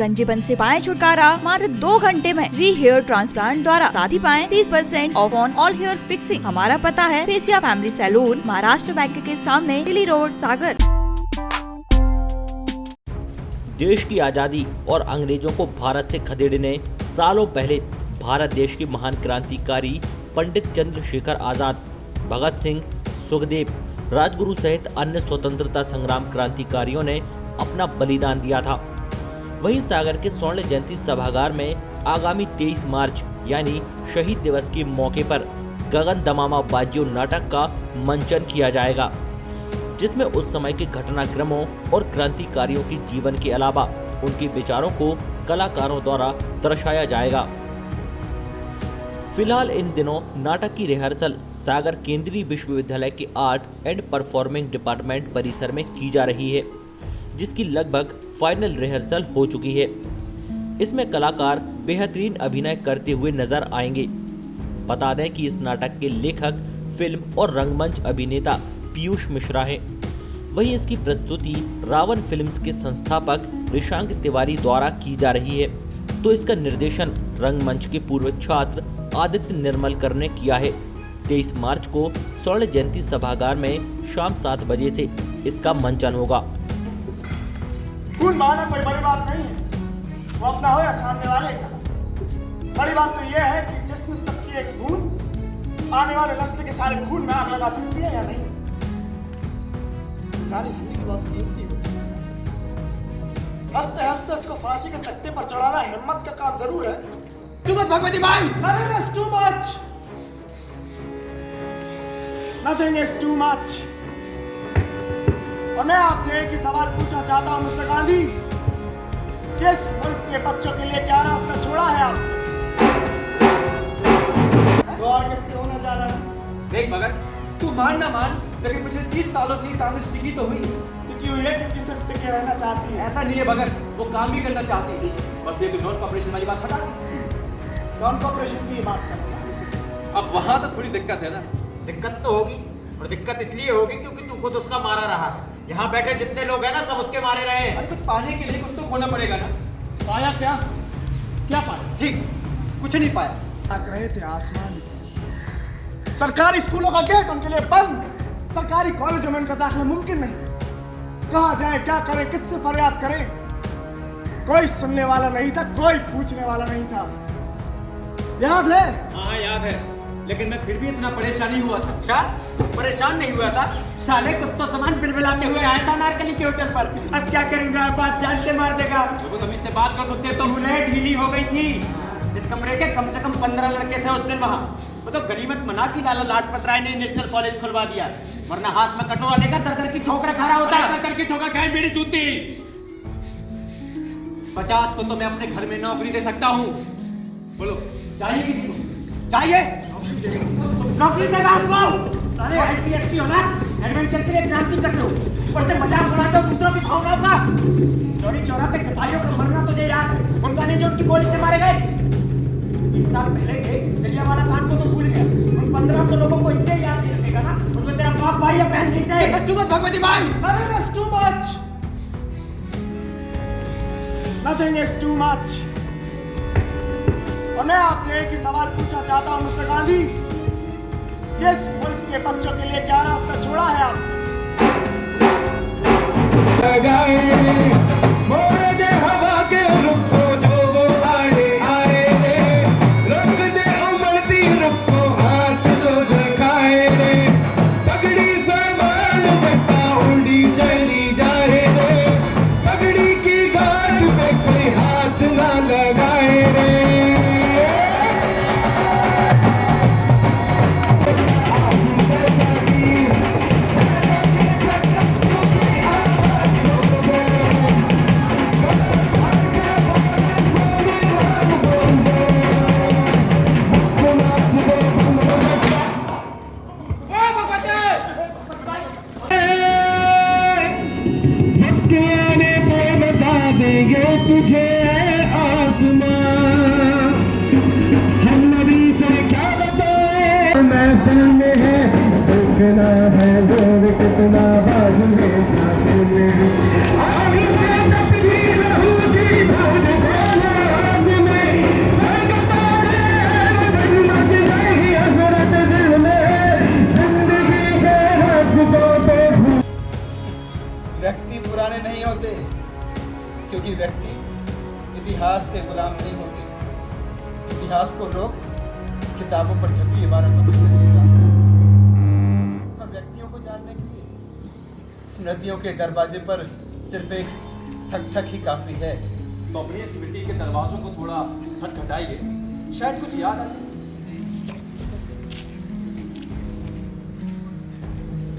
गंजेपन से पाएं छुटकारा मात्र 2 घंटे में री हेयर ट्रांसप्लांट द्वारा। साथ ही पाएं 30% off on all hair fixing. हमारा पता है Facia family salon, Maharashtra bank के सामने, दिल्ली रोड, सागर। देश की आज़ादी और अंग्रेजों को भारत से खदेड़ने सालों पहले भारत देश के महान क्रांतिकारी पंडित चंद्रशेखर आजाद, भगत सिंह, सुखदेव, राजगुरु सहित अन्य स्वतंत्रता संग्राम क्रांतिकारियों ने अपना बलिदान दिया था। वहीं सागर के स्वर्ण जयंती सभागार में आगामी 23 मार्च यानी शहीद दिवस के मौके पर गगन दमामा बाजियों नाटक का मंचन किया जाएगा, जिसमें उस समय के घटनाक्रमों और क्रांतिकारियों के जीवन के अलावा उनके विचारों को कलाकारों द्वारा दर्शाया जाएगा। फिलहाल इन दिनों नाटक की रिहर्सल सागर केंद्रीय विश्वविद्यालय के आर्ट एंड परफॉर्मिंग डिपार्टमेंट परिसर में की जा रही है, जिसकी लगभग फाइनल रिहर्सल हो चुकी है। इसमें कलाकार बेहतरीन अभिनय करते हुए नजर आएंगे। बता दें कि इस नाटक के लेखक फिल्म और रंगमंच अभिनेता पीयूष मिश्रा हैं। वहीं इसकी प्रस्तुति रावण फिल्म्स के संस्थापक ऋषांक तिवारी द्वारा की जा रही है, तो इसका निर्देशन रंगमंच के पूर्व छात्र आदित्य निर्मलकर ने किया है। 23 मार्च को स्वर्ण जयंती सभागार में शाम 7 बजे से इसका मंचन होगा। खून बहाना कोई बड़ी बात नहीं है, वो अपना हो या सामने वाले का। बड़ी बात तो यह है कि जिसमें सबकी एक खून आने वाले नस्ल के सारे खून में आग लगा सकती है या नहीं। सारी जिंदगी की बात कीमती होती है। हंसते हंसते इसको फांसी के तख्ते पर चढ़ाना हिम्मत का काम जरूर है। Too much, भगवती भाई। Nothing is too much. Nothing is too much. और मैं आपसे एक ही सवाल पूछना चाहता हूं मिस्टर गांधी, किस मुल्क के बच्चों के लिए क्या रास्ता छोड़ा है आप? तो और किससे होने जा रहा है? देख भगत, तू मान ना मान, लेकिन पिछले 30 सालों से कांग्रेस टिकी तो हुई। टिकी हुई है क्योंकि सिर्फ टिके रहना चाहती है। ऐसा नहीं है भगत, वो काम भी करना चाहती है। बस ये तो नॉन कॉपरेशन वाली बात हटा। नॉन कॉपरेशन की बात करना। अब वहाँ तो थोड़ी दिक्कत है ना। दिक्कत तो होगी, और दिक्कत इसलिए होगी क्योंकि तू खुद उसका मारा रहा है। यहाँ बैठे जितने लोग हैं ना, सब उसके मारे रहे हैं। अरे कुछ पाने के लिए कुछ तो खोना पड़ेगा ना। पाया क्या? क्या पाया? ठीक, कुछ नहीं पाया। ताक रहे थे आसमान की। सरकारी स्कूलों का गेट उनके लिए बंद, सरकारी कॉलेजों में उनका दाखिला मुमकिन नहीं। कहाँ जाए, क्या करें, किससे फरियाद करें? कोई सुनने वाला नहीं था, कोई पूछने वाला नहीं था। याद है? हाँ याद है, लेकिन मैं फिर भी इतना परेशान नहीं हुआ था। अच्छा, परेशान नहीं हुआ था? साले कुत्तों समान बिलबिलाते हुए आया था नारकली के होटल पर। अब क्या करूंगा, बात जान से मार देगा। तुम इससे बात कर सकते तो बुलेट ढीली हो गई थी। इस कमरे के कम से कम 15 लड़के थे उस दिन वहाँ। वो तो गनीमत मना कि लाला लाजपत राय ने नेशनल कॉलेज खुलवा दिया, वरना हाथ में कटोरा लेकर दर की ठोकर खा रहा होता। दर की ठोकर खाए मेरी जूती। 50 को तो मैं अपने घर में नौकरी दे सकता हूँ। बोलो, चाहिए किसी को? चाहिए नौकरी से काम पाओ। अरे ICSP हो ना, एडवेंचर के लिए क्रांति कर लो, ऊपर से मजाक उड़ाते हो दूसरों की भावनाओं का। चोरी चोरा पे सिपाहियों को मरना तो दे यार, उनका नहीं जो उनकी गोली से मारे गए। 1 साल पहले के जलियांवाला बाग को तो भूल गया, उन 1500 लोगों को इसलिए याद नहीं रखेगा ना, उसमें तेरा बाप भाई या बहन नहीं थे। तू मत भगवती भाई। Nothing is too much. Nothing is too much. और मैं आपसे एक ही सवाल पूछना चाहता हूं मिस्टर गांधी, किस मुल्क के बच्चों के लिए क्या रास्ता छोड़ा है आप? तुझे आसमां हम नबी से क्या बताए महफिल में है देखना है लोग कितना बाजू में नहीं होते, क्योंकि व्यक्ति इतिहास के गुलाम नहीं होते। इतिहास को लोग किताबों पर छपी इबारतों के जरिए जानते हैं, और व्यक्तियों को जानने के लिए स्मृतियों के दरवाजे पर सिर्फ एक ठक ठक ही काफी है। तो अपनी स्मृति के दरवाजों को थोड़ा खटखटाइए, शायद कुछ याद आ जाए।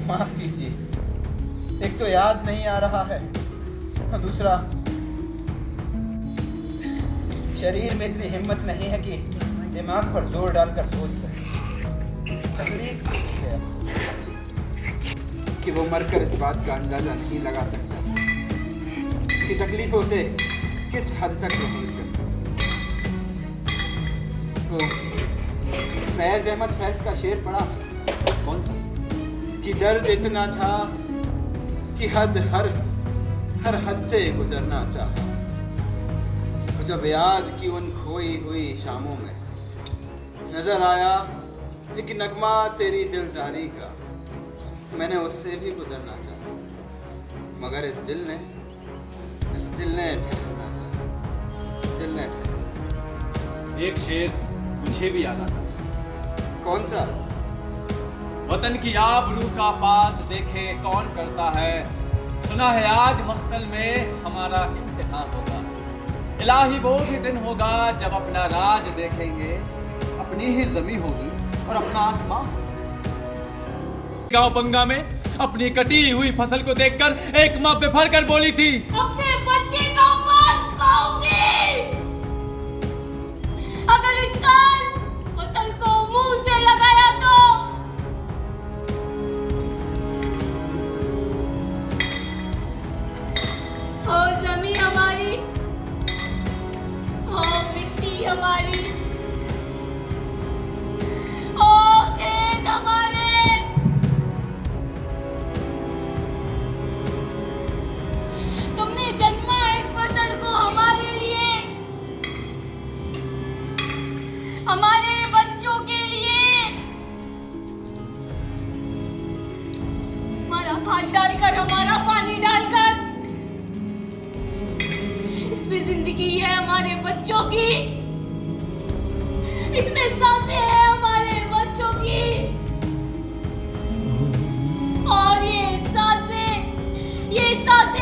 माफ कीजिए, एक तो याद नहीं आ रहा है, और दूसरा शरीर में इतनी हिम्मत नहीं है कि दिमाग पर जोर डालकर सोच सके। तकलीफ है कि वो मरकर इस बात का अंदाजा नहीं लगा सकता कि तकलीफ उसे किस हद तक प्रभावित करती। तो फैज अहमद फैज का शेर पढ़ा, कौन सा? कि दर्द इतना था कि हर हद से गुजरना चाहा। जब याद की उन खोई हुई शामों में नजर आया एक नगमा तेरी दिलदारी का, मैंने उससे भी गुजरना चाहा, मगर इस दिल ने ठहरना चाहा, इस दिल ने ठहरना। एक शेर मुझे भी याद आता है। कौन सा? वतन की आबरू का पास देखे कौन करता है, सुना है आज मख्तल में हमारा इम्तिहान होगा। इलाही वो भी दिन होगा जब अपना राज देखेंगे, अपनी ही जमी होगी और अपना आसमान। गांव बंगा में अपनी कटी हुई फसल को देखकर एक माँ बेफर कर बोली थी, अपने बच्चे का मांस खाऊंगी। अगर इस साल फसल को मुंह से लगाया तो ओ जमीन हमारी, ओ मिट्टी हमारी, ओ खेत हमारे, तुमने जन्मा इस फसल को हमारे लिए, हमारे बच्चों के लिए, हमारा खाद डालकर, हमारा पानी डालकर, इसमें जिंदगी है हमारे बच्चों की, इसमें सांसें हैं हमारे बच्चों की, और ये सांसें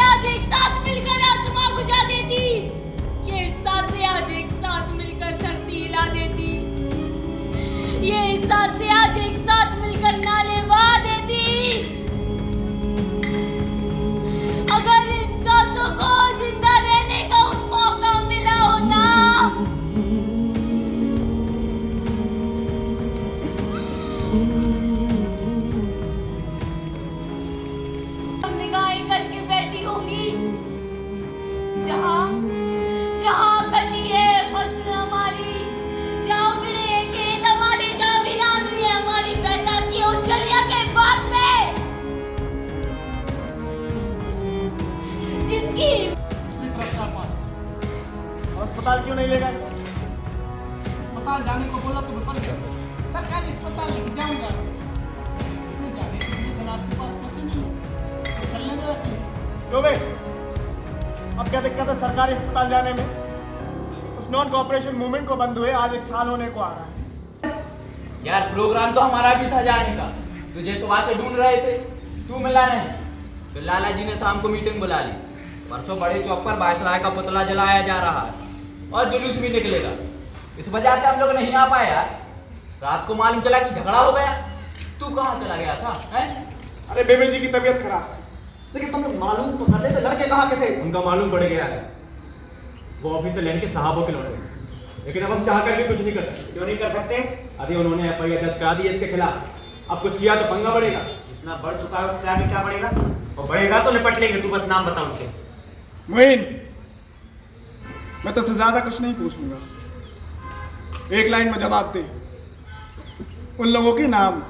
आज एक साथ मिलकर आसमां बुझा देती, ये सांसें आज एक साथ मिलकर धरती हिला देती, ये सांसें आज एक साथ मिलकर नाले बहा देती। अगर इन सांसों को जिंदा रहने का मौका मिला होता, हम निगाहें करके बैठी होंगी, जहाँ कटी है फसल हमारी, जहाँ उजड़े हैं खेत हमारे, जहाँ वीरान हुई है हमारी बैसाखी और चलिया के बाद में, जिसकी अस्पताल क्यों नहीं लेगा? अस्पताल जाने को बोला तो विफल गया। सरकारी अस्पताल लेके जाऊंगा, मैं जाने के लिए जनाब के पास पैसे नहीं है, तो चलने दो ऐसे ही। लो बे, अब क्या दिक्कत है सरकारी अस्पताल जाने में? उस नॉन कॉपरेशन मूवमेंट को बंद हुए आज 1 साल होने को आ रहा है। यार प्रोग्राम तो हमारा भी था जाने का, तुझे सुबह से ढूंढ रहे थे, तू मिला नहीं, तो लाला जी ने शाम को मीटिंग बुला ली। परसों बड़े चौक पर वायसराय का पुतला जलाया जा रहा है और जुलूस भी निकलेगा, इस वजह से हम लोग नहीं आ पाए यार। रात को मालूम चला कि झगड़ा हो गया, तू कहाँ चला गया था? अरे बेबे जी की तबीयत खराब है, लेकिन तुम लोग मालूम तो कर लेते, लड़के कहाँ के थे? उनका मालूम पड़ गया है, वो ऑफिस से लेने के साहबों के लौटे, लेकिन अब हम चाहकर भी कुछ नहीं कर सकते। क्यों नहीं कर सकते? अभी उन्होंने FIR दर्ज करा दी है इसके खिलाफ, अब कुछ किया तो पंगा बढ़ेगा। इतना बढ़ चुका है, उससे आगे क्या बढ़ेगा? और बढ़ेगा तो निपट लेंगे, तू बस नाम बता उनके। मोइन, मैं तुझसे ज्यादा कुछ नहीं पूछूंगा, एक लाइन में जवाब दे। उन लोगों के नाम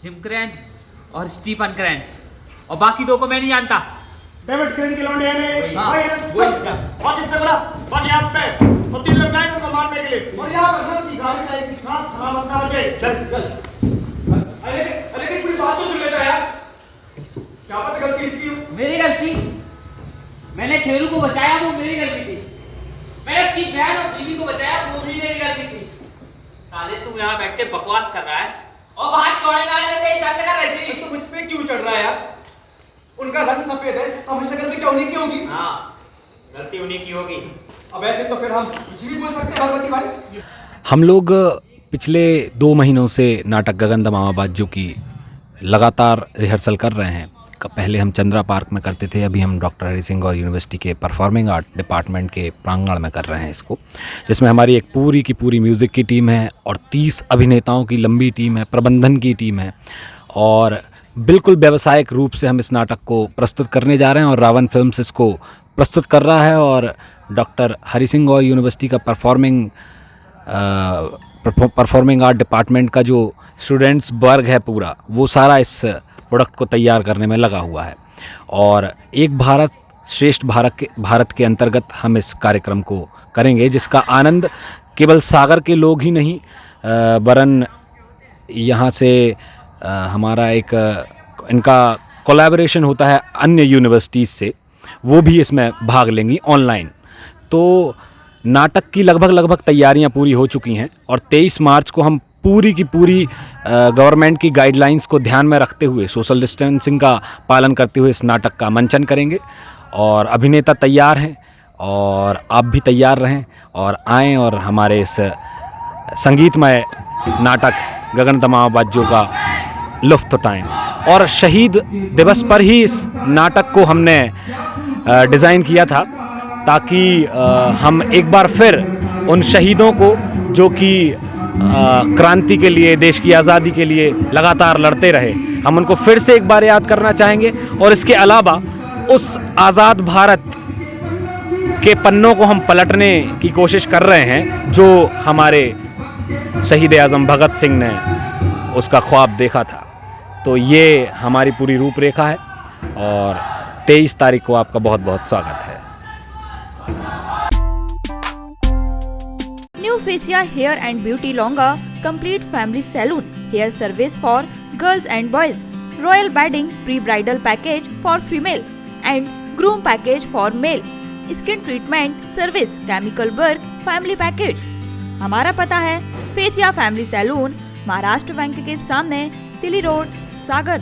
जिम क्रेंट और स्टीफन क्रेंट, और बाकी दो को मैं नहीं जानता। डेविड क्रेन के लौंडे हैं ने, हाँ, और इससे बड़ा बन यहाँ पे, और 3 लोग जाएंगे उनको मारने के लिए, और यहाँ पर घर की गाड़ी का एक भी खास सलामत ना बचे। चल अरे पुलिस बात तो सुन लेता है यार। मैंने खेरू को बचाया वो मेरी गलती थी, मैंने उसकी बहन और बीवी को बचाया वो भी मेरी गलती थी। साले तू यहाँ बैठ के बकवास कर रहा है और बाहर चौड़े गाड़े में तेरी दर्द कर रही थी। तो मुझ पे क्यों चढ़ रहा है यार? उनका रंग सफेद है तो हमेशा गलती क्या उन्हीं की होगी? हाँ, गलती उन्हीं की होगी। अब ऐसे तो फिर हम कुछ भी बोल सकते हैं भगवती भाई। हम लोग पिछले 2 महीनों से नाटक गगन दमामाबाद जो कि लगातार रिहर्सल कर रहे हैं। पहले हम चंद्रा पार्क में करते थे, अभी हम डॉक्टर हरि सिंह और यूनिवर्सिटी के परफॉर्मिंग आर्ट डिपार्टमेंट के प्रांगण में कर रहे हैं इसको, जिसमें हमारी एक पूरी की पूरी म्यूज़िक की टीम है और 30 अभिनेताओं की लंबी टीम है, प्रबंधन की टीम है और बिल्कुल व्यावसायिक रूप से हम इस नाटक को प्रस्तुत करने जा रहे हैं और रावण फिल्म्स इसको प्रस्तुत कर रहा है और डॉक्टर हरि सिंह और यूनिवर्सिटी का परफॉर्मिंग आर्ट डिपार्टमेंट का जो स्टूडेंट्स वर्ग है पूरा, वो सारा इस प्रोडक्ट को तैयार करने में लगा हुआ है। और एक भारत श्रेष्ठ भारत के अंतर्गत हम इस कार्यक्रम को करेंगे, जिसका आनंद केवल सागर के लोग ही नहीं वरन यहाँ से हमारा इनका कोलैबोरेशन होता है अन्य यूनिवर्सिटीज़ से, वो भी इसमें भाग लेंगी ऑनलाइन। तो नाटक की लगभग तैयारियां पूरी हो चुकी हैं और 23 मार्च को हम पूरी की पूरी गवर्नमेंट की गाइडलाइंस को ध्यान में रखते हुए सोशल डिस्टेंसिंग का पालन करते हुए इस नाटक का मंचन करेंगे। और अभिनेता तैयार हैं और आप भी तैयार रहें और आएँ और हमारे इस संगीतमय नाटक गगन दमामाबाद जो का लुत्फ़ उठाएं। और शहीद दिवस पर ही इस नाटक को हमने डिज़ाइन किया था ताकि हम एक बार फिर उन शहीदों को जो कि क्रांति के लिए, देश की आज़ादी के लिए लगातार लड़ते रहे, हम उनको फिर से एक बार याद करना चाहेंगे। और इसके अलावा उस आज़ाद भारत के पन्नों को हम पलटने की कोशिश कर रहे हैं जो हमारे शहीद आज़म भगत सिंह ने उसका ख्वाब देखा था। तो ये हमारी पूरी रूपरेखा है और 23 तारीख को आपका बहुत बहुत स्वागत है। New Facia Hair and Beauty Longa Complete Family Salon, Hair Service for Girls and Boys, Royal Bedding Pre-Bridal Package for Female and Groom Package for Male, Skin Treatment Service Chemical Work Family Package। हमारा पता है Facia family salon, Maharashtra bank के सामने, तिली road, सागर।